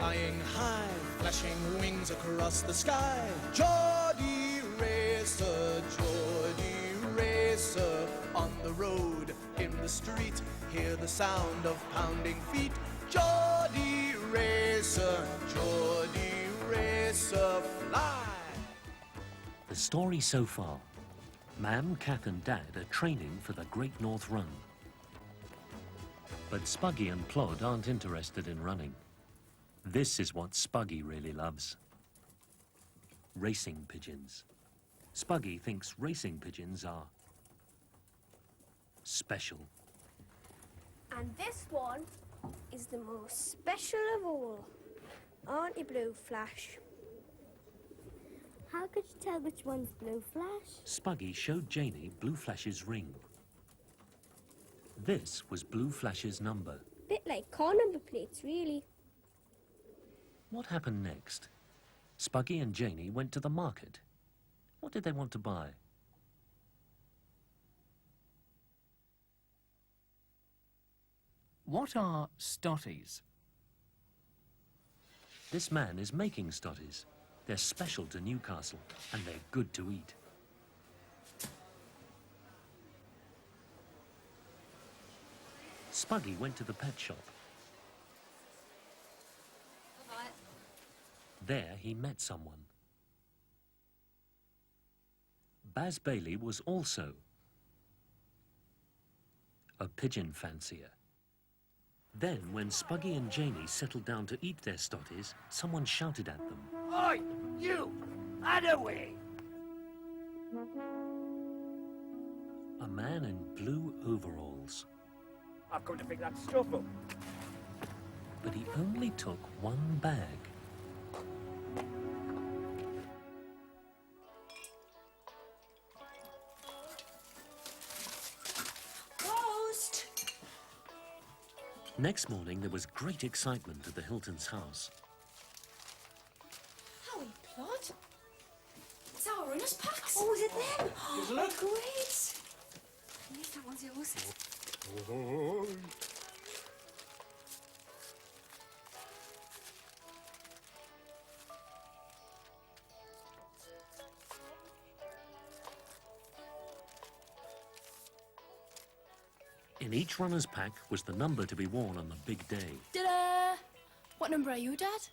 flying high, flashing wings across the sky. Geordie racer, on the road, in the street, hear the sound of pounding feet. Geordie racer, fly. The story so far. Mam, Kath and Dad are training for the Great North Run. But Spuggy and Plod aren't interested in running. This is what Spuggy really loves. Racing pigeons. Spuggy thinks racing pigeons are special. And this one is the most special of all. Aren't you, Blue Flash? How could you tell which one's Blue Flash? Spuggy showed Janie Blue Flash's ring. This was Blue Flash's number. Bit like car number plates, really. What happened next? Spuggy and Janie went to the market. What did they want to buy? What are stotties? This man is making stotties. They're special to Newcastle, and they're good to eat. Spuggy went to the pet shop. Bye. There he met someone. Baz Bailey was also a pigeon fancier. Then, when Spuggy and Janie settled down to eat their stotties, someone shouted at them. Oi, you! Out of the way! A man in blue overalls. I've come to pick that stuff up. But he only took one bag. Ghost! Next morning, there was great excitement at the Hilton's house. Howie Plod? It's our runners packs. Oh, is it them? Is it? Great. At least that one's yours. In each runner's pack was the number to be worn on the big day. Ta-da! What number are you, Dad?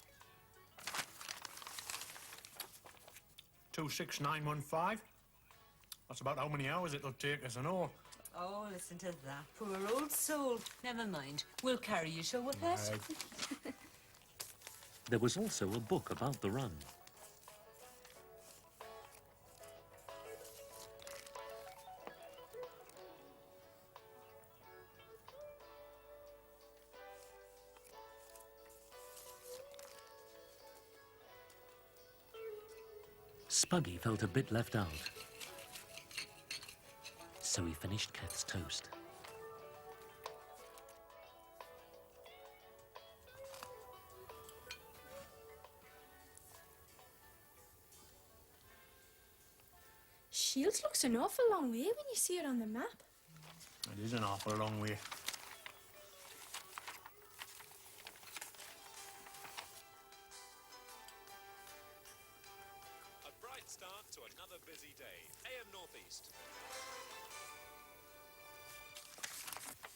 26915. That's about how many hours it'll take us and all. Oh, listen to that. Poor old soul. Never mind. We'll carry you, shall we, Pet? There was also a book about the run. Spuggy felt a bit left out, so he finished Kath's toast. Shields looks an awful long way when you see it on the map. It is an awful long way. Start to another busy day. AM Northeast.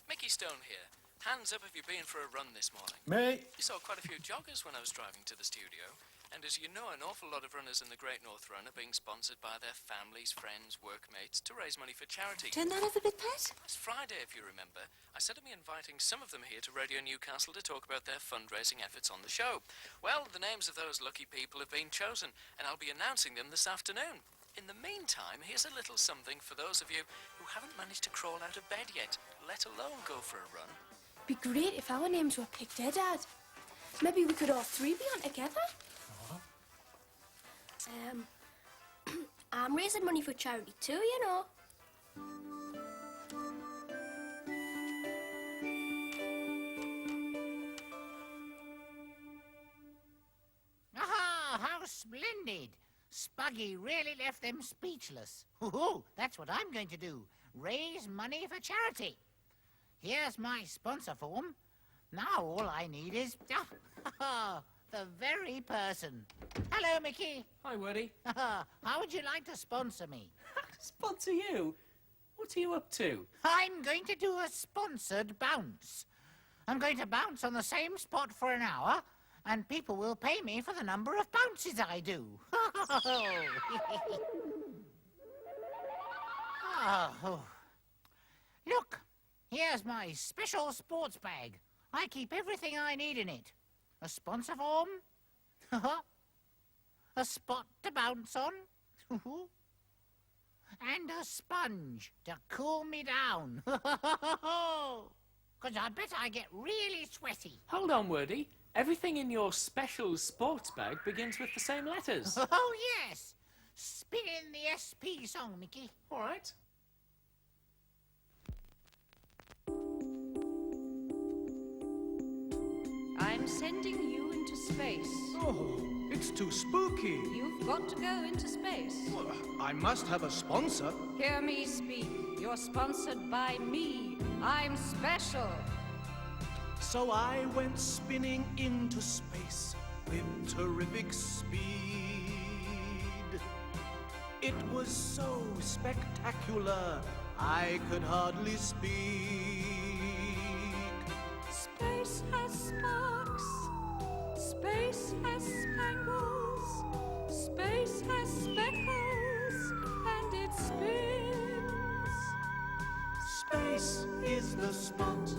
Mickey Stone here. Hands up if you've been for a run this morning. Me? You saw quite a few joggers when I was driving to the studio. And as you know, an awful lot of runners in the Great North Run are being sponsored by their families, friends, workmates to raise money for charity. Turn that up a bit, Pet. Last Friday, if you remember, I said I'd be inviting some of them here to Radio Newcastle to talk about their fundraising efforts on the show. Well, the names of those lucky people have been chosen, and I'll be announcing them this afternoon. In the meantime, here's a little something for those of you who haven't managed to crawl out of bed yet, let alone go for a run. Be great if our names were picked, Dad. Maybe we could all three be on together. I'm raising money for charity too, you know. Aha! How splendid! Spuggy really left them speechless. Hoo-hoo! That's what I'm going to do. Raise money for charity. Here's my sponsor form. Now all I need is The very person. Hello, Mickey. Hi, Woody. How would you like to sponsor me? Sponsor you? What are you up to? I'm going to do a sponsored bounce. I'm going to bounce on the same spot for an hour, and people will pay me for the number of bounces I do. Oh. Look, here's my special sports bag. I keep everything I need in it. A sponsor form, a spot to bounce on, and a sponge to cool me down. Because I bet I get really sweaty. Hold on, Woody. Everything in your special sports bag begins with the same letters. Oh, yes. Spin in the SP song, Mickey. All right. I'm sending you into space. Oh, it's too spooky. You've got to go into space. Well, I must have a sponsor. Hear me speak. You're sponsored by me. I'm special. So I went spinning into space with terrific speed. It was so spectacular, I could hardly speak. Space has sparks. Space has spangles. Space has speckles. And it spins. Space is the spot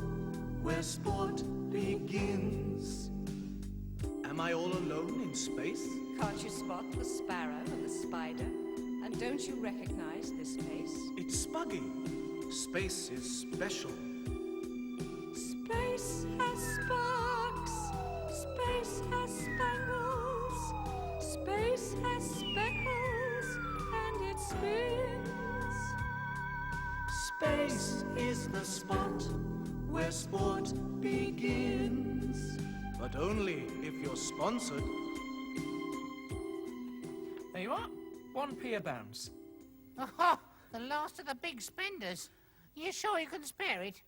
where sport begins. Am I all alone in space? Can't you spot the sparrow and the spider? And don't you recognize this face? It's Spuggy. Space is special. Space has sparks. Space has spangles. Space has speckles. And it spins. Space is the spot where sport begins. But only if you're sponsored. There you are. 1p a bounce. Oh, the last of the big spenders. You sure you can spare it?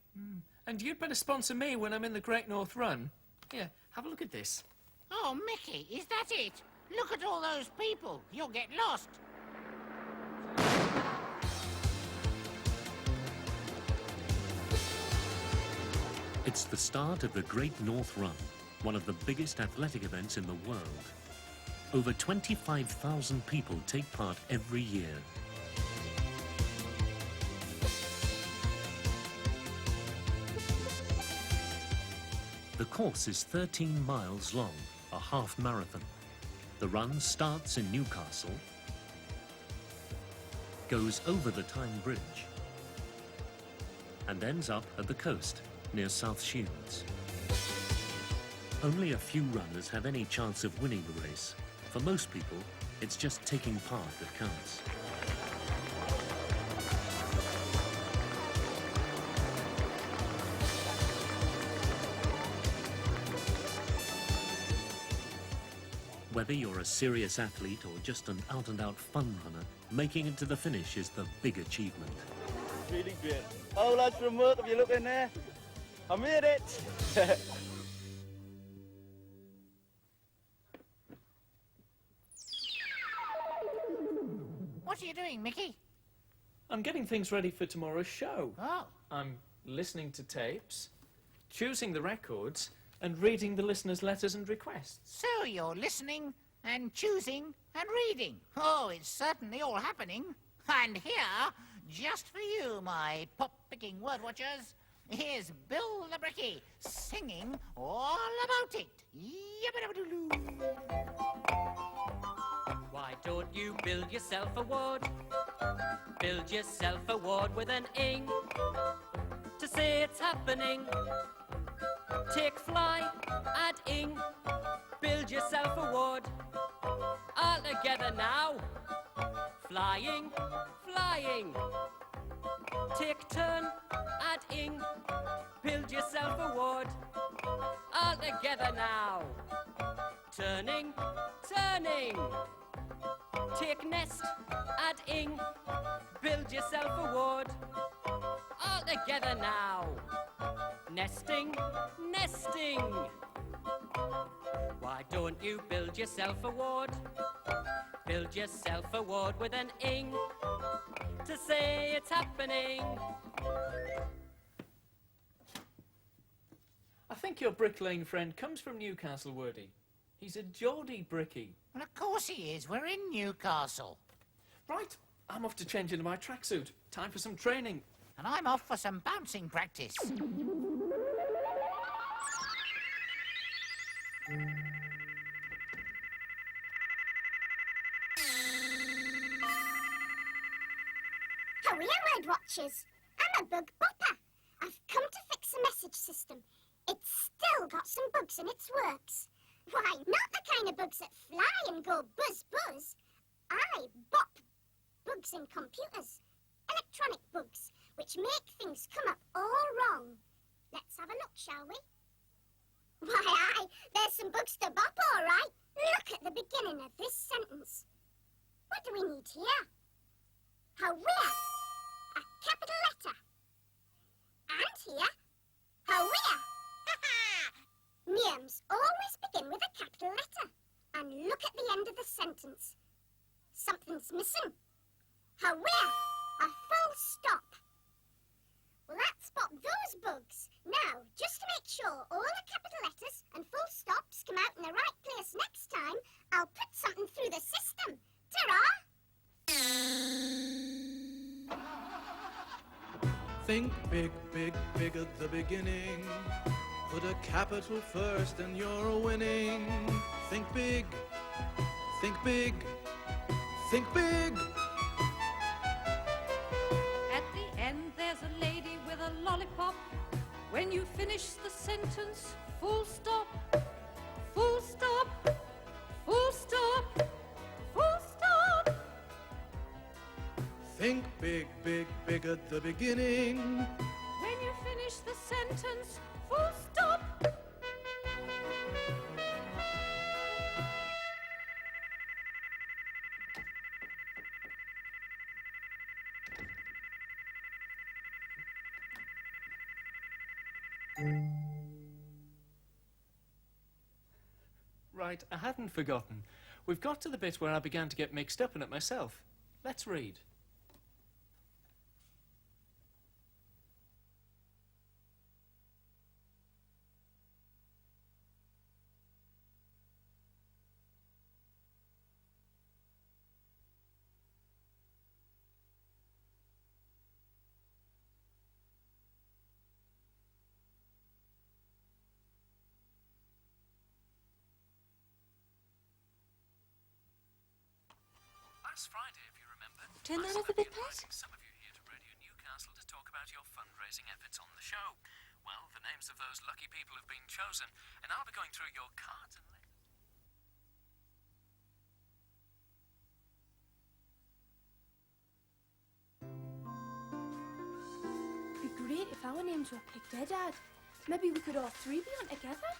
And you'd better sponsor me when I'm in the Great North Run. Here, have a look at this. Oh, Mickey, is that it? Look at all those people. You'll get lost. It's the start of the Great North Run, one of the biggest athletic events in the world. Over 25,000 people take part every year. The course is 13 miles long, a half marathon. The run starts in Newcastle, goes over the Tyne Bridge, and ends up at the coast near South Shields. Only a few runners have any chance of winning the race. For most people, it's just taking part that counts. Whether you're a serious athlete or just an out-and-out fun runner, making it to the finish is the big achievement. Really great. Oh, lads from work, if you look in there, I made it. What are you doing, Mickey? I'm getting things ready for tomorrow's show. Oh. I'm listening to tapes, choosing the records, and reading the listeners' letters and requests. So you're listening and choosing and reading. Oh, it's certainly all happening. And here, just for you, my pop-picking word watchers, here's Bill the Bricky singing all about it. Yabba-dabba-doo-doo. Why don't you build yourself a ward? Build yourself a ward with an ing to say it's happening. Take fly, add ing, build yourself a ward. All together now. Flying, flying. Take turn, add ing, build yourself a ward. All together now. Turning, turning. Take nest, add ing, build yourself a ward. All together now. Nesting, nesting. Why don't you build yourself a ward? Build yourself a ward with an ing to say it's happening. I think your bricklaying friend comes from Newcastle, Wordy. He's a Geordie bricky. Well, of course he is. We're in Newcastle. Right, I'm off to change into my tracksuit. Time for some training. And I'm off for some bouncing practice. Hurry, word watchers. I'm a bug bopper. I've come to fix the message system. It's still got some bugs in its works. Why, not the kind of bugs that fly and go buzz buzz. I bop bugs in computers. Electronic bugs, which make things come up all wrong. Let's have a look, shall we? Why, aye, there's some bugs to bop, all right. Look at the beginning of this sentence. What do we need here? Howea, a capital letter. And here, howea. Names always begin with a capital letter. And look at the end of the sentence. Something's missing. Howea, a full stop. Well, let's spot those bugs. Now, just to make sure all the capital letters and full stops come out in the right place next time, I'll put something through the system. Ta-ra! Think big, big, big at the beginning. Put a capital first and you're winning. Think big, think big, think big. At the end there's a lady with a lollipop. When you finish the sentence, full stop, full stop, full stop, full stop. Think big, big, big at the beginning. When you finish the sentence, full stop. Right, I hadn't forgotten. We've got to the bit where I began to get mixed up in it myself. Let's read. Last Friday, if you remember, Turn that I up a bit, inviting Pat. some of you here to Radio Newcastle to talk about your fundraising efforts on the show. Well, the names of those lucky people have been chosen, and I'll be going through your cards and letters. It'd be great if our names were picked there, Dad. Maybe we could all three be on together.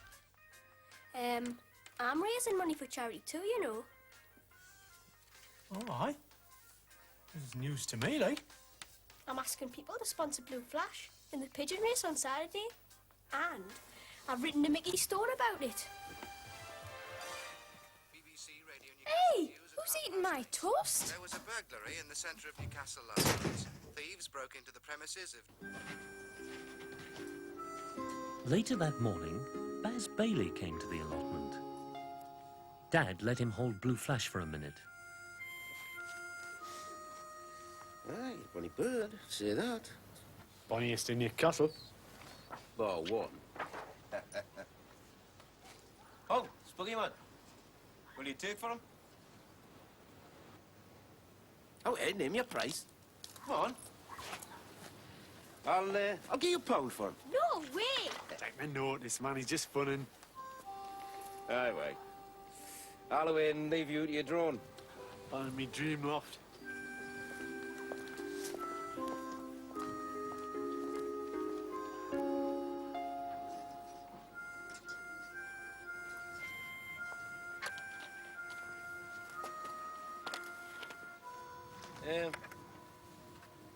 I'm raising money for charity too, you know. Oh, aye. This is news to me, like. I'm asking people to sponsor Blue Flash in the pigeon race on Saturday. And I've written to Mickey Stone about it. Hey, who's eating my toast? There was a burglary in the centre of Newcastle last night. Thieves broke into the premises of... Later that morning, Baz Bailey came to the allotment. Dad let him hold Blue Flash for a minute. Aye, funny bird, say that. Bonniest in Newcastle. Bar one. Oh, Spuggy man. Will you take for him? Oh, hey, name your price. Come on. I'll give you £1 for him. No way! Take me notice, man. He's just funning. Aye, way. I'll away and leave you to your drone. On me dream loft.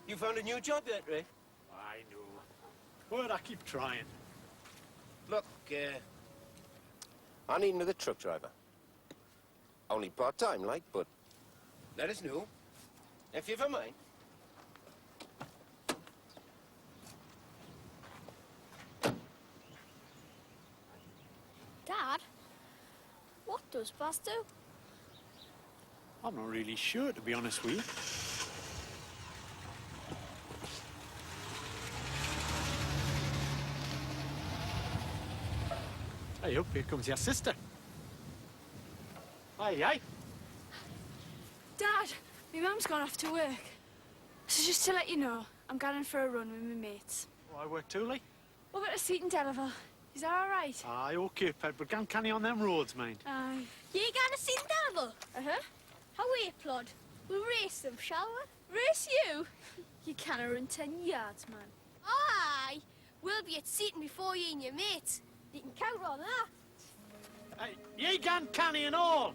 You found a new job yet, Ray? I know. But I keep trying. Look, I need another truck driver. Only part-time, like, but let us know if you've a mind. Dad, what does Baz do? I'm not really sure, to be honest with you. Hey, up, here comes your sister. Hey, hey. Dad, my mum's gone off to work. So just to let you know, I'm going for a run with my mates. Oh, I work too, Lee. We're going to Seaton Delaval. Is that all right? Aye, okay, Pet, but canny on them roads, mate. Aye. You going to Seaton Delaval? Uh-huh. How we, Plod? We'll race them, shall we? Race you? You can't run 10 yards, man. Aye. We'll be at Seaton before you and your mates. You can count on that. Hey, ye gan canny and all.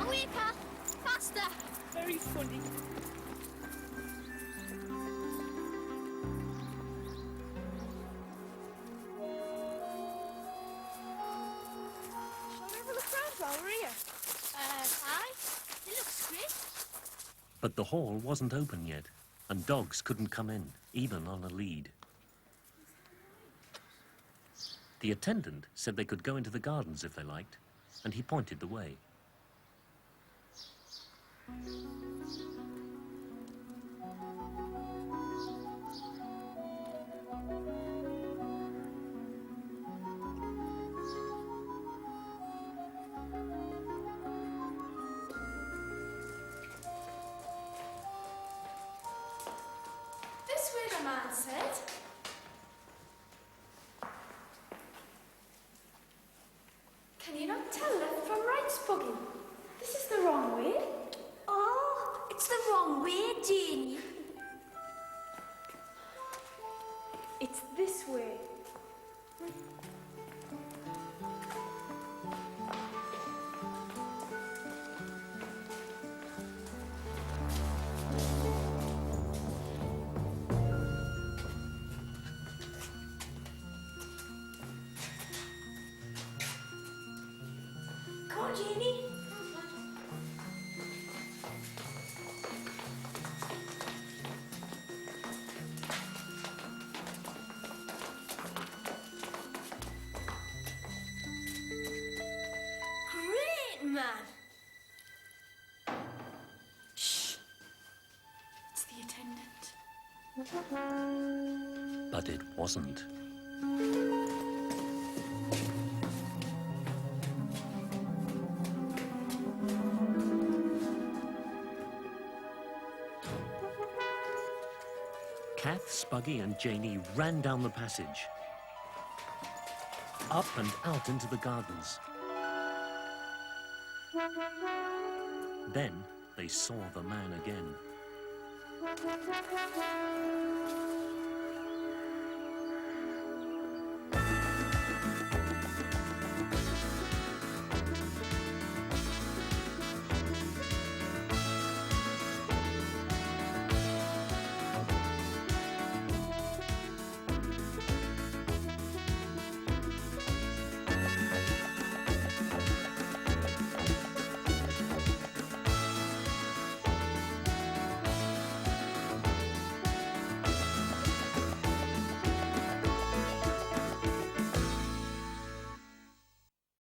Away, Pa. Faster. Very funny. Shall we have a look round while we're here? Aye. It looks great. But the hall wasn't open yet, and dogs couldn't come in, even on a lead. The attendant said they could go into the gardens if they liked, and he pointed the way. This way, the man said. Can you not tell left from right, Spuggy? This is the wrong way. Oh, it's the wrong way, Janie. It's this way. Come on, Janie. Great, man. Shh. It's the attendant. But it wasn't. Kath, Spuggy and Janie ran down the passage, up and out into the gardens. Then they saw the man again.